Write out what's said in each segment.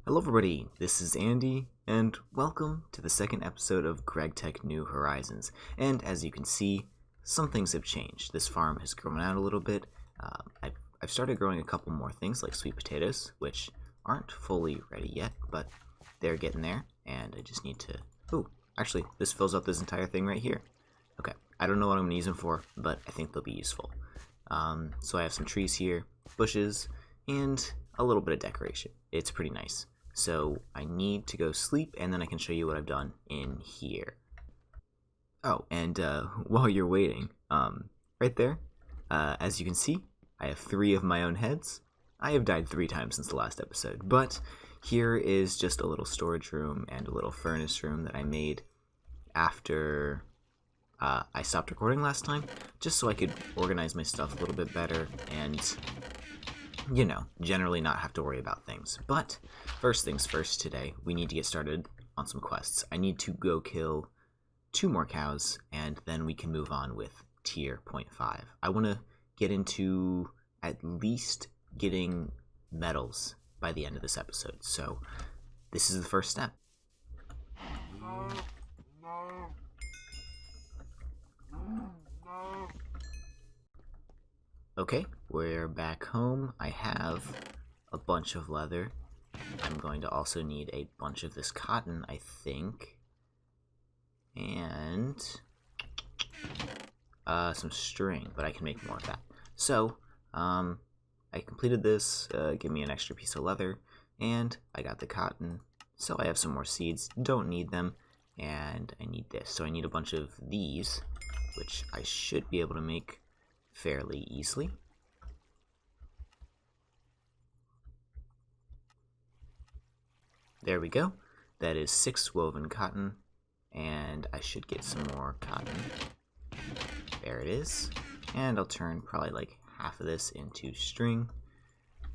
Hello everybody, this is Andy, and welcome to the second episode of Gregtech New Horizons. And as you can see, some things have changed. This farm has grown out a little bit. I've started growing a couple more things like sweet potatoes, which aren't fully ready yet, but they're getting there, and I just need to... Oh, actually, this fills up this entire thing right here. Okay, I don't know what I'm going to use them for, but I think they'll be useful. So I have some trees here, bushes, and a little bit of decoration. It's pretty nice. So I need to go sleep, and then I can show you what I've done in here. Oh, and while you're waiting, right there, as you can see, I have 3 of my own heads. I have died 3 times since the last episode, but here is just a little storage room and a little furnace room that I made after I stopped recording last time, just so I could organize my stuff a little bit better and, you know, generally not have to worry about things. But first things first today, we need to get started on some quests. I need to go kill 2 more cows, and then we can move on with tier 0.5. I want to get into at least getting medals by the end of this episode, so this is the first step. Okay, we're back home. I have a bunch of leather. I'm going to also need a bunch of this cotton, I think. And some string, but I can make more of that. So, I completed this. Give me an extra piece of leather, and I got the cotton. So I have some more seeds. Don't need them, and I need this. So I need a bunch of these, which I should be able to make fairly easily. There we go. That is 6 woven cotton, and I should get some more cotton. There it is. And I'll turn probably like half of this into string.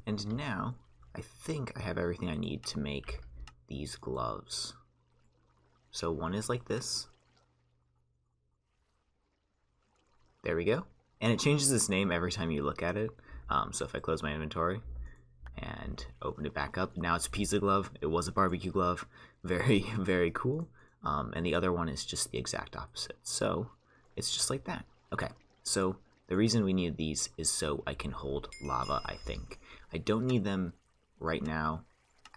And now I think I have everything I need to make these gloves. So one is like this. There we go. And it changes its name every time you look at it. So if I close my inventory and open it back up, now it's a pizza glove. It was a barbecue glove. Very, very cool. And the other one is just the exact opposite. So it's just like that. Okay, so the reason we need these is so I can hold lava, I think. I don't need them right now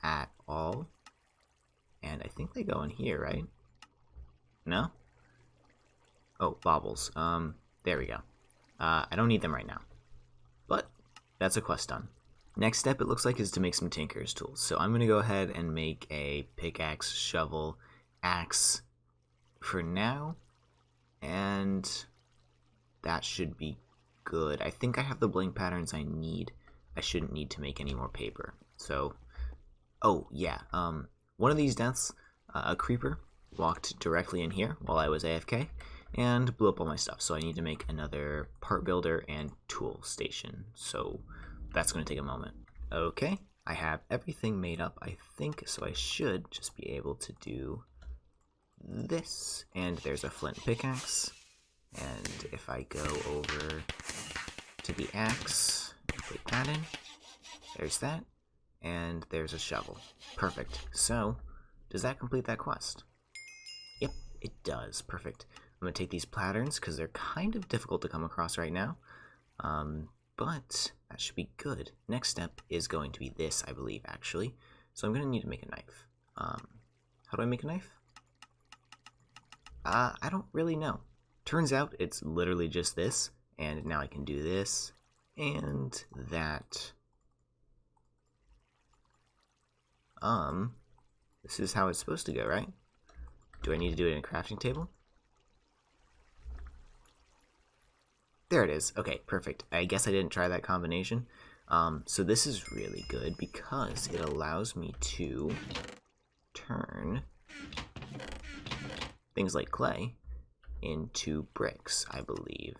at all. And I think they go in here, right? No? Oh, baubles. There we go. I don't need them right now, but that's a quest done. Next step, it looks like, is to make some tinker's tools. So I'm going to go ahead and make a pickaxe, shovel, axe for now, and that should be good. I think I have the blank patterns I need. I shouldn't need to make any more paper. So, oh yeah, one of these deaths, a creeper walked directly in here while I was AFK, and blew up all my stuff. So I need to make another part builder and tool station. So that's going to take a moment. Okay, I have everything made up, I think, so I should just be able to do this. And there's a flint pickaxe. And if I go over to the axe, put that in. There's that. And there's a shovel. Perfect. So, does that complete that quest? Yep, it does. Perfect. I'm going to take these patterns because they're kind of difficult to come across right now, but that should be good. Next step is going to be this, I believe, actually. So I'm going to need to make a knife. How do I make a knife? I don't really know. Turns out it's literally just this, and now I can do this and that. This is how it's supposed to go, right? Do I need to do it in a crafting table? There it is. Okay, perfect. I guess I didn't try that combination. So this is really good because it allows me to turn things like clay into bricks, I believe.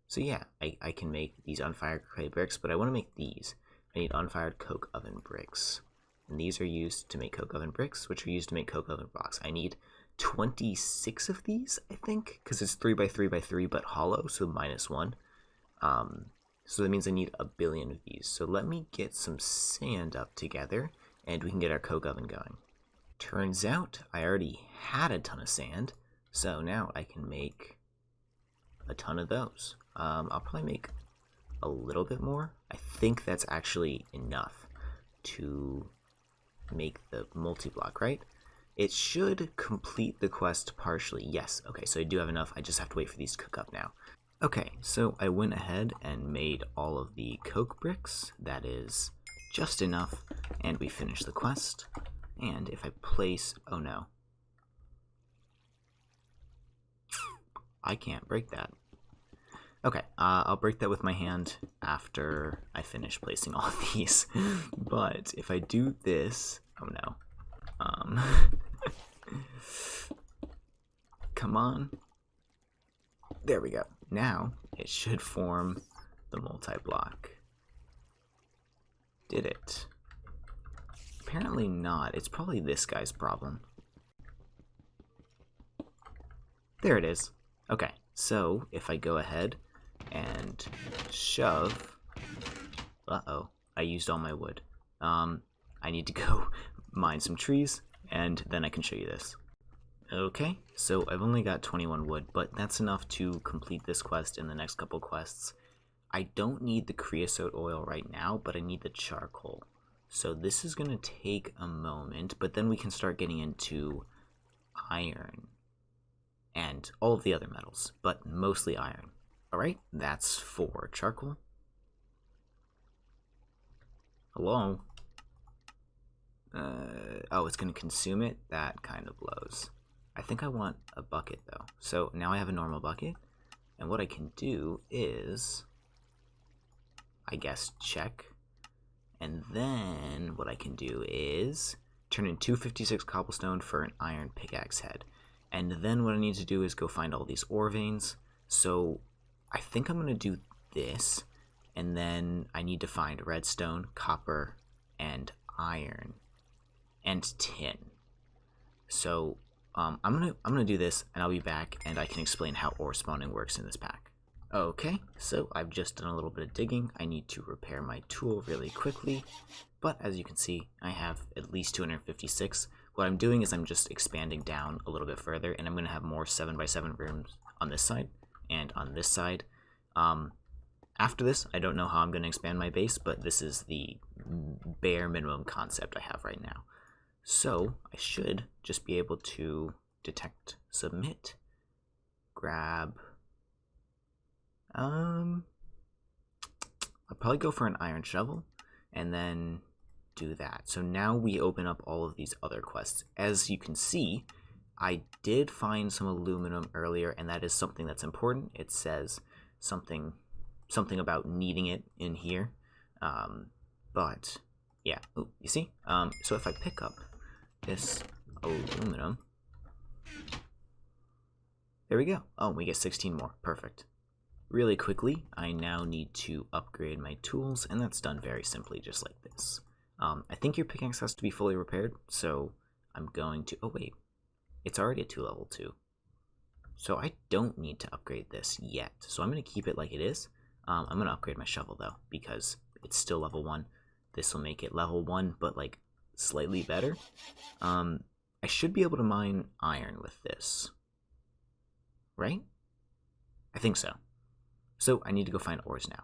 So yeah, I can make these unfired clay bricks, but I want to make these. I need unfired coke oven bricks. And these are used to make coke oven bricks, which are used to make coke oven blocks. I need 26 of these, I think, because it's 3x3x3 but hollow, so -1. So that means I need a billion of these. So let me get some sand up together, and we can get our coke oven going. Turns out I already had a ton of sand, so now I can make a ton of those. I'll probably make a little bit more. I think that's actually enough to make the multi-block, right? It should complete the quest partially. Yes, okay, so I do have enough. I just have to wait for these to cook up now. Okay, so I went ahead and made all of the coke bricks. That is just enough, and we finished the quest. And if I place... oh no. I can't break that. Okay, I'll break that with my hand after I finish placing all of these. But if I do this... oh no. Come on. There we go. Now it should form the multi-block. Did it? Apparently not. It's probably this guy's problem. There it is. Okay, so if I go ahead and shove... uh-oh, I used all my wood. I need to go mine some trees, and then I can show you this. Okay, so I've only got 21 wood, but that's enough to complete this quest and the next couple quests. I don't need the creosote oil right now, but I need the charcoal. So this is going to take a moment, but then we can start getting into iron and all of the other metals, but mostly iron. Alright, that's 4 charcoal. Hello? Oh, it's going to consume it? That kind of blows. I think I want a bucket though. So now I have a normal bucket, and what I can do is, I guess, check. And then what I can do is turn in 256 cobblestone for an iron pickaxe head. And then what I need to do is go find all these ore veins. So I think I'm going to do this, and then I need to find redstone, copper, and iron, and tin. So I'm gonna do this, and I'll be back, and I can explain how ore spawning works in this pack. Okay, so I've just done a little bit of digging. I need to repair my tool really quickly, but as you can see, I have at least 256. What I'm doing is I'm just expanding down a little bit further, and I'm going to have more 7x7 rooms on this side and on this side. After this, I don't know how I'm going to expand my base, but this is the bare minimum concept I have right now. So I should just be able to detect, submit, grab... I'll probably go for an iron shovel, and then do that. So now we open up all of these other quests. As you can see, I did find some aluminum earlier, and that is something that's important. It says something about needing it in here. But yeah, ooh, you see? So if I pick up this aluminum, there we go. Oh, we get 16 more. Perfect. Really quickly, I now need to upgrade my tools, and that's done very simply, just like this. I think your pickaxe has to be fully repaired, so I'm going to... oh wait, it's already a 2 level 2. So I don't need to upgrade this yet. So I'm going to keep it like it is. I'm going to upgrade my shovel though, because it's still level 1. This will make it level 1, but like slightly better. I should be able to mine iron with this. Right? I think so. So I need to go find ores now.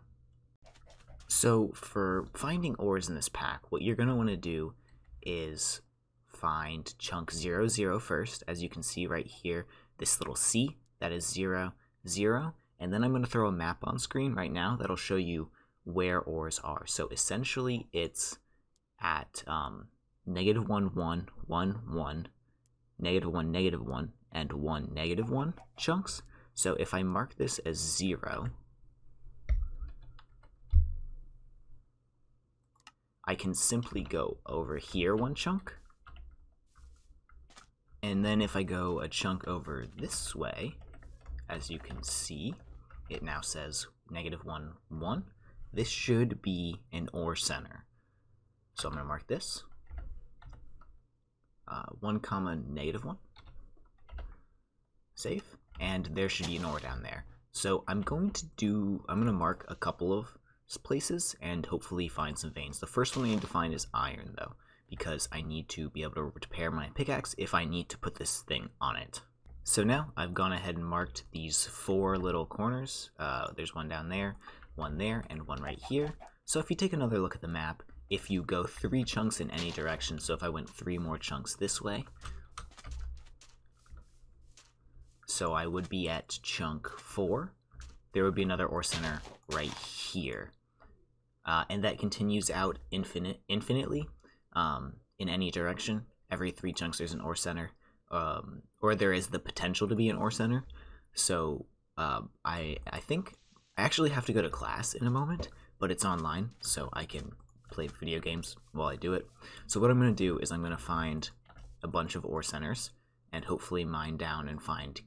So for finding ores in this pack, what you're going to want to do is find chunk 0, 0 first. As you can see right here, this little C, that is 0, 0. And then I'm going to throw a map on screen right now that'll show you where ores are. So essentially it's at -1, 1, 1, 1, -1, -1, and 1, -1 chunks. So if I mark this as 0, I can simply go over here 1 chunk, and then if I go a chunk over this way, as you can see, it now says -1, 1. This should be an ore center. So I'm going to mark this 1, -1, save, and there should be an ore down there. So I'm going to mark a couple of places and hopefully find some veins. The first one we need to find is iron though, because I need to be able to repair my pickaxe if I need to put this thing on it. So now I've gone ahead and marked these 4 little corners. There's one down there, one there, and one right here. So if you take another look at the map, if you go 3 chunks in any direction, so if I went 3 more chunks this way, so I would be at chunk 4, there would be another ore center right here. And that continues out infinitely in any direction. Every 3 chunks there's an ore center, or there is the potential to be an ore center. So I think I actually have to go to class in a moment, but it's online, so I can play video games while I do it. So what I'm going to do is I'm going to find a bunch of ore centers and hopefully mine down and find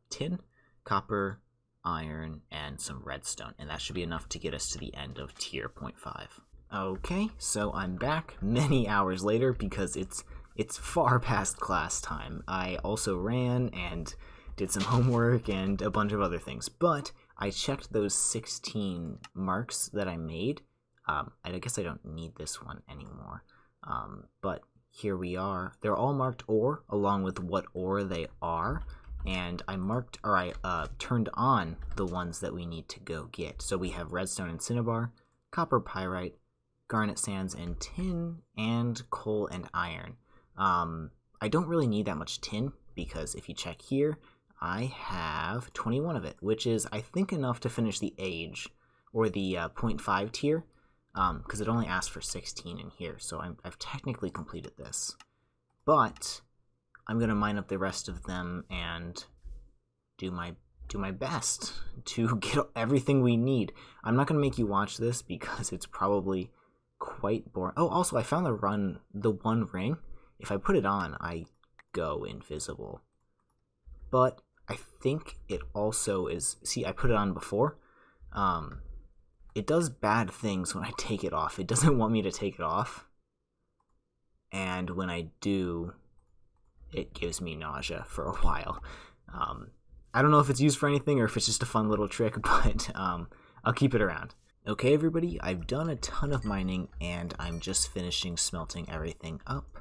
tin, copper, iron, and some redstone, and that should be enough to get us to the end of tier 0.5. Okay, so I'm back many hours later because it's far past class time. I also ran and did some homework and a bunch of other things, but I checked those 16 marks that I made. I guess I don't need this one anymore, but here we are. They're all marked ore along with what ore they are, and I turned on the ones that we need to go get. So we have redstone and cinnabar, copper pyrite, garnet sands and tin, and coal and iron. I don't really need that much tin because if you check here, I have 21 of it, which is I think enough to finish the age or the 0.5 tier, because it only asks for 16 in here, so I've technically completed this. But I'm gonna mine up the rest of them and do my best to get everything we need. I'm not gonna make you watch this because it's probably quite boring. Oh, also I found the one ring. If I put it on, I go invisible. But I think it also is. See, I put it on before. It does bad things when I take it off. It doesn't want me to take it off. And when I do, it gives me nausea for a while. I don't know if it's used for anything or if it's just a fun little trick, but I'll keep it around. Okay, everybody, I've done a ton of mining, and I'm just finishing smelting everything up.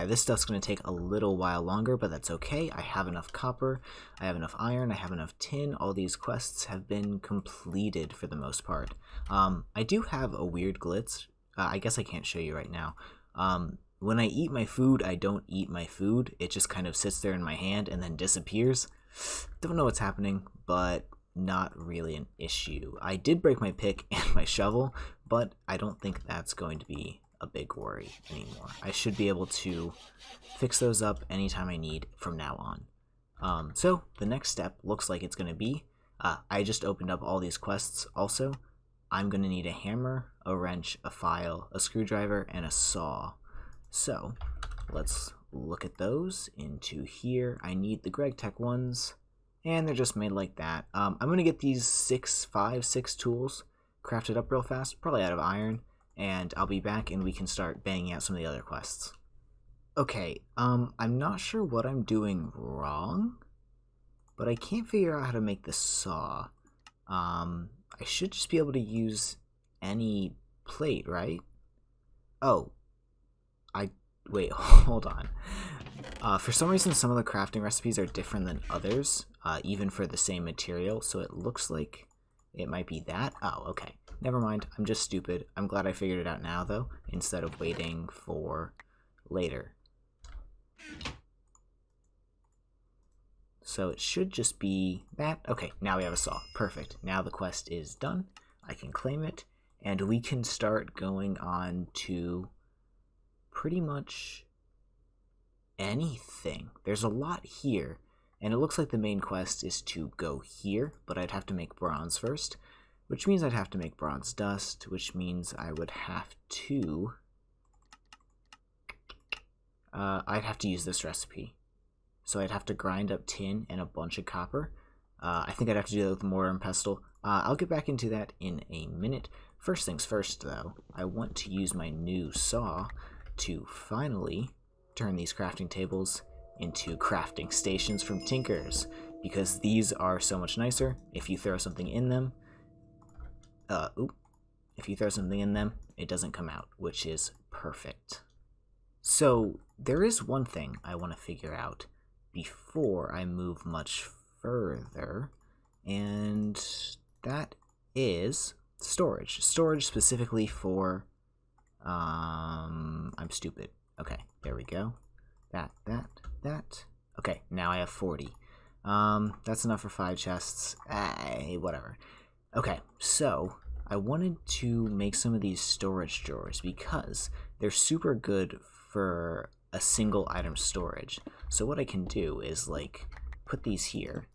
This stuff's going to take a little while longer, but that's okay. I have enough copper, I have enough iron, I have enough tin. All these quests have been completed for the most part. I do have a weird glitch. I guess I can't show you right now. When I eat my food, I don't eat my food. It just kind of sits there in my hand and then disappears. Don't know what's happening, but not really an issue. I did break my pick and my shovel, but I don't think that's going to be a big worry anymore. I should be able to fix those up anytime I need from now on. So the next step looks like it's going to be, I just opened up all these quests also. I'm going to need a hammer, a wrench, a file, a screwdriver, and a saw. So let's look at those into here. I need the Gregtech ones, and they're just made like that. I'm going to get these 6 tools crafted up real fast, probably out of iron, and I'll be back and we can start banging out some of the other quests. Okay, I'm not sure what I'm doing wrong, but I can't figure out how to make the saw. I should just be able to use any plate, right? Oh, wait, hold on. For some reason, some of the crafting recipes are different than others, even for the same material, so it looks like it might be that. Oh, okay. Never mind. I'm just stupid. I'm glad I figured it out now, though, instead of waiting for later. So it should just be that. Okay, now we have a saw. Perfect. Now the quest is done. I can claim it, and we can start going on to pretty much anything. There's a lot here, and it looks like the main quest is to go here, but I'd have to make bronze first, which means I'd have to make bronze dust, which means I would have to use this recipe. So I'd have to grind up tin and a bunch of copper. I think I'd have to do that with mortar and pestle. I'll get back into that in a minute. First things first, though, I want to use my new saw to finally turn these crafting tables into crafting stations from Tinkers, because these are so much nicer. If you throw something in them, it doesn't come out, which is Perfect. So there is one thing I want to figure out before I move much further, and that is storage. Storage specifically for, I'm stupid. Okay, there we go. That. Okay, now I have 40. That's enough for 5 chests. Whatever. Okay, so I wanted to make some of these storage drawers because they're super good for a single item storage. So what I can do is like put these here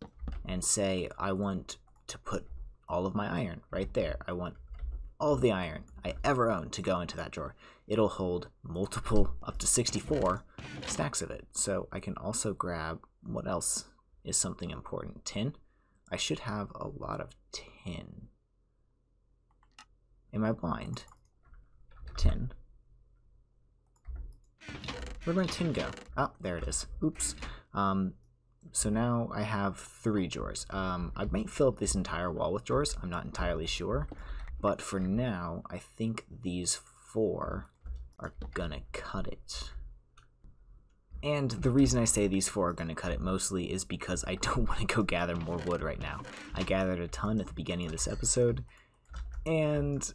and say I want to put all of my iron right there. I want all of the iron I ever own to go into that drawer. It'll hold multiple, up to 64 stacks of it. So I can also grab, what else is something important? Tin. I should have a lot of tin. Am I blind? Tin. Where'd my tin go? Oh, there it is. Oops. So now I have 3 drawers. I might fill up this entire wall with drawers. I'm not entirely sure. But for now, I think these 4 are gonna cut it. And the reason I say these 4 are gonna cut it mostly is because I don't want to go gather more wood right now. I gathered a ton at the beginning of this episode, and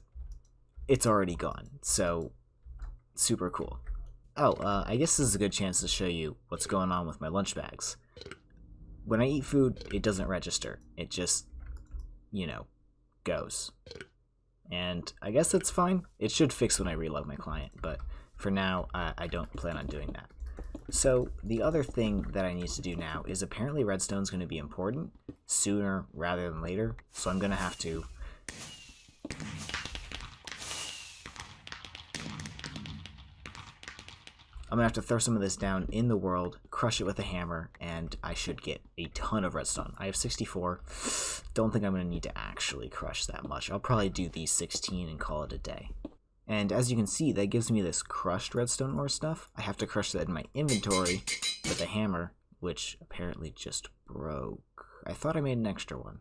it's already gone. So, super cool. Oh, I guess this is a good chance to show you what's going on with my lunch bags. When I eat food, it doesn't register. It just, you know, goes. And I guess that's fine. It should fix when I reload my client, but for now, I don't plan on doing that. So the other thing that I need to do now is apparently redstone's going to be important sooner rather than later, so I'm going to have to throw some of this down in the world, crush it with a hammer, and I should get a ton of redstone. I have 64. Don't think I'm going to need to actually crush that much. I'll probably do these 16 and call it a day. And as you can see, that gives me this crushed redstone ore stuff. I have to crush that in my inventory with a hammer, which apparently just broke. I thought I made an extra one.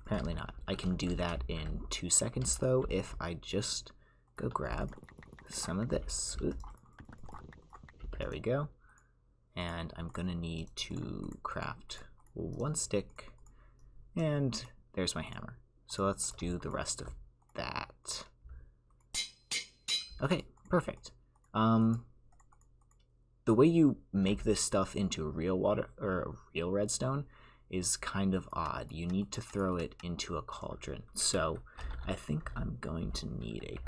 Apparently not. I can do that in 2 seconds, though, if I just go grab some of this. Ooh. There we go. And I'm gonna need to craft 1 stick, and there's my hammer. So let's do the rest of that. Okay, perfect. The way you make this stuff into real water or real redstone is kind of odd. You need to throw it into a cauldron. So I think I'm going to need a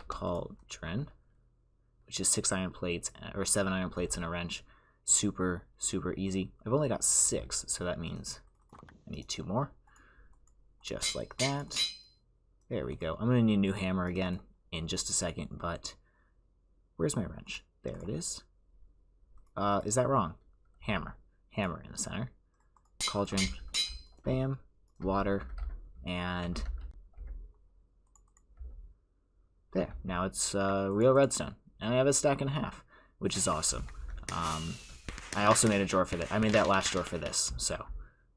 cauldron, which is 6 iron plates or 7 iron plates and a wrench. Super easy. I've only got 6, so that means I need 2 more. Just like that. There we go. I'm gonna need a new hammer again in just a second, but where's my wrench? There it is. Is that wrong? Hammer in the center. Cauldron, bam, water, and there. Now it's real redstone, and I have a stack and a half, which is awesome. I also made a drawer for that. I made that last drawer for this, so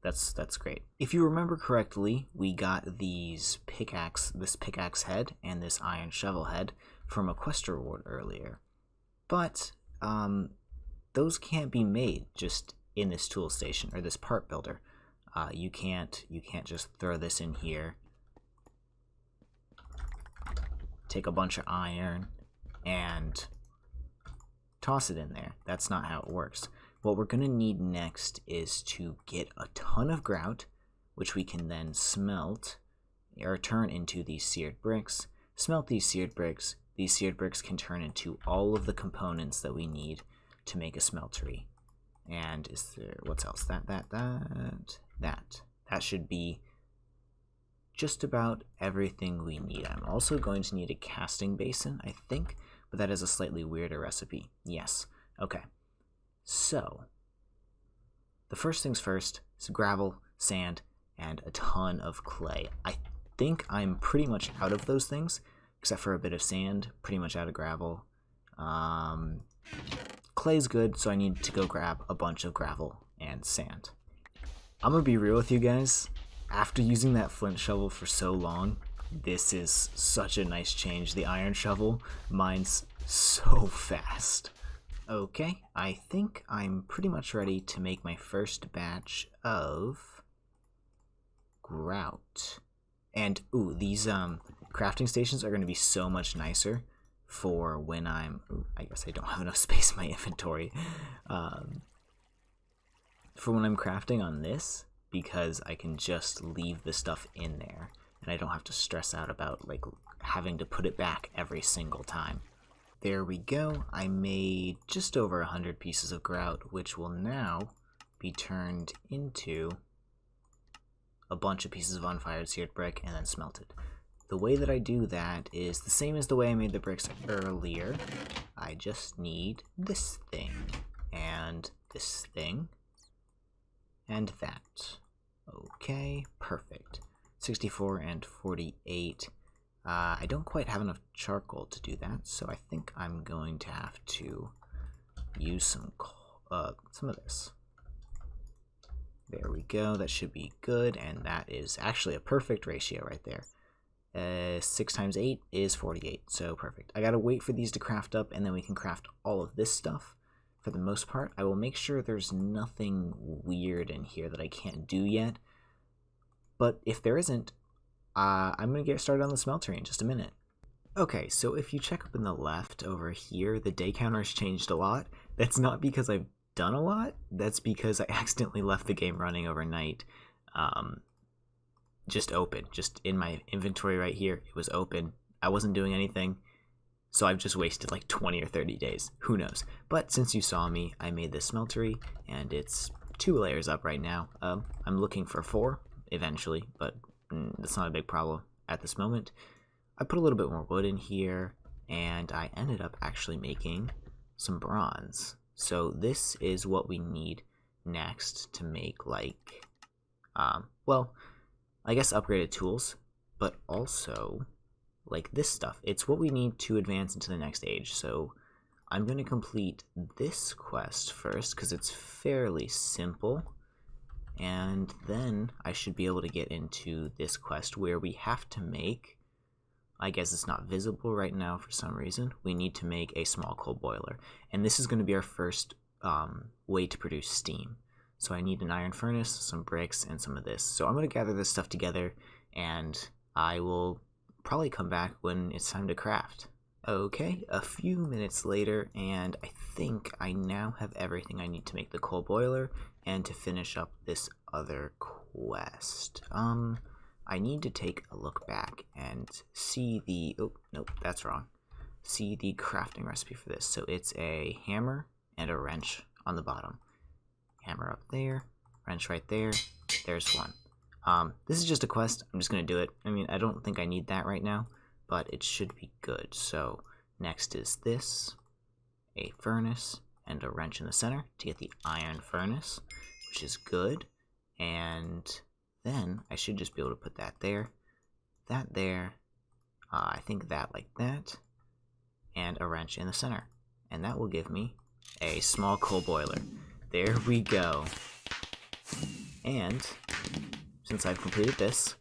that's great. If you remember correctly, we got this pickaxe head and this iron shovel head from a quest reward earlier, but those can't be made just in this tool station or this part builder. You can't just throw this in here, take a bunch of iron, and toss it in there. That's not how it works. What we're gonna need next is to get a ton of grout, which we can then smelt or turn into these seared bricks. Smelt these seared bricks. These seared bricks can turn into all of the components that we need to make a smeltery. And is there, what's else? That should be just about everything we need. I'm also going to need a casting basin, I think, but that is a slightly weirder recipe. Yes. Okay. So, the first things first is gravel, sand, and a ton of clay. I think I'm pretty much out of those things, except for a bit of sand, pretty much out of gravel. Clay's good, so I need to go grab a bunch of gravel and sand. I'm gonna be real with you guys. After using that flint shovel for so long, this is such a nice change. The iron shovel, mine's so fast. Okay, I think I'm pretty much ready to make my first batch of grout. And ooh, these crafting stations are going to be so much nicer for when I guess I don't have enough space in my inventory. For when I'm crafting on this, because I can just leave the stuff in there and I don't have to stress out about like having to put it back every single time. There we go. I made just over 100 pieces of grout, which will now be turned into a bunch of pieces of unfired seared brick and then smelted. The way that I do that is the same as the way I made the bricks earlier. I just need this thing, and this thing, and that. Okay, perfect. 64 and 48. I don't quite have enough charcoal to do that, so I think I'm going to have to use some of this. There we go, that should be good, and that is actually a perfect ratio right there. 6 times 8 is 48, so perfect. I gotta wait for these to craft up, and then we can craft all of this stuff. For the most part, I will make sure there's nothing weird in here that I can't do yet, but if there isn't, I'm going to get started on the smeltery in just a minute. Okay, so if you check up in the left over here, the day counter has changed a lot. That's not because I've done a lot, that's because I accidentally left the game running overnight. Just open, just in my inventory right here, it was open. I wasn't doing anything, so I've just wasted like 20 or 30 days, who knows. But since you saw me, I made this smeltery, and it's 2 layers up right now. I'm looking for 4 eventually, but that's not a big problem at this moment. I put a little bit more wood in here, and I ended up actually making some bronze. So this is what we need next to make, like, well, I guess upgraded tools, but also like this stuff. It's what we need to advance into the next age. So I'm going to complete this quest first because it's fairly simple. And then I should be able to get into this quest where we have to make, I guess it's not visible right now for some reason, we need to make a small coal boiler. And this is going to be our first way to produce steam. So I need an iron furnace, some bricks, and some of this. So I'm going to gather this stuff together, and I will probably come back when it's time to craft. Okay, a few minutes later, and I think I now have everything I need to make the coal boiler and to finish up this other quest. I need to take a look back and see the, oh, nope, that's wrong. See the crafting recipe for this. So it's a hammer and a wrench on the bottom. Hammer up there, wrench right there, there's one. This is just a quest, I'm just going to do it. I mean, I don't think I need that right now, but it should be good. So next is this, a furnace, and a wrench in the center to get the iron furnace, which is good. And then I should just be able to put that there, I think that like that, and a wrench in the center. And that will give me a small coal boiler. There we go. And since I've completed this,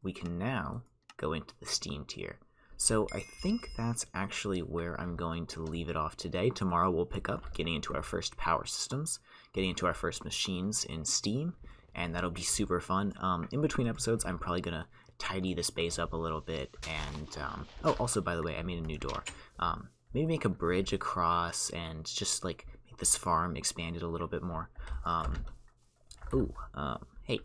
we can now go into the steam tier. So I think that's actually where I'm going to leave it off today. Tomorrow we'll pick up getting into our first power systems, getting into our first machines in Steam, and that'll be super fun. In between episodes, I'm probably going to tidy the space up a little bit, and oh, also, by the way, I made a new door. Maybe make a bridge across and just like make this farm expanded a little bit more. Hey,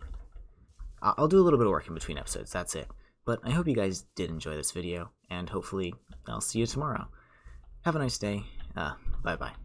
I'll do a little bit of work in between episodes, that's it. But I hope you guys did enjoy this video, and hopefully I'll see you tomorrow. Have a nice day. Bye-bye.